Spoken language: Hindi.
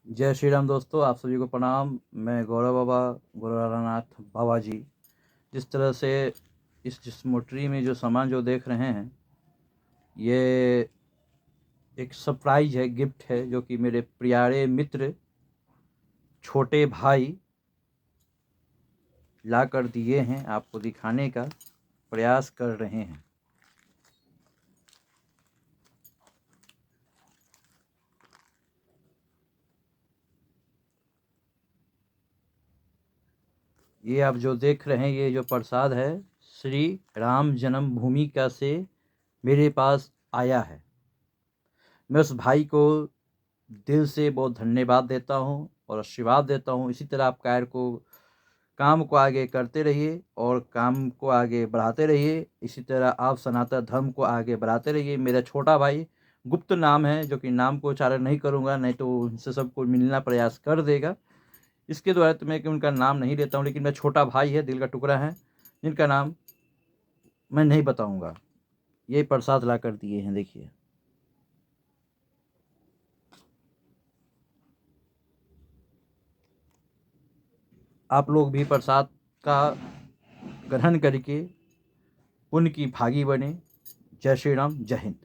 जय श्री राम दोस्तों, आप सभी को प्रणाम। मैं गौरव बाबा गौरवनाथ बाबा जी। जिस तरह से जिस मोटरी में जो सामान जो देख रहे हैं, ये एक सरप्राइज है, गिफ्ट है, जो कि मेरे प्यारे मित्र छोटे भाई ला कर दिए हैं। आपको दिखाने का प्रयास कर रहे हैं। ये आप जो देख रहे हैं, ये जो प्रसाद है, श्री राम जन्मभूमि का से मेरे पास आया है। मैं उस भाई को दिल से बहुत धन्यवाद देता हूँ और आशीर्वाद देता हूँ। इसी तरह आप काम को आगे करते रहिए और काम को आगे बढ़ाते रहिए। इसी तरह आप सनातन धर्म को आगे बढ़ाते रहिए। मेरा छोटा भाई, गुप्त नाम है, जो कि नाम को उच्चारण नहीं करूँगा, नहीं तो उनसे सबको मिलना प्रयास कर देगा। इसके द्वारा तो मैं कि उनका नाम नहीं लेता हूँ, लेकिन मेरा छोटा भाई है, दिल का टुकड़ा है, जिनका नाम मैं नहीं बताऊँगा। ये प्रसाद ला कर दिए हैं, देखिए। आप लोग भी प्रसाद का ग्रहण करके पुण्य की भागी बने। जय श्री राम, जय हिंद।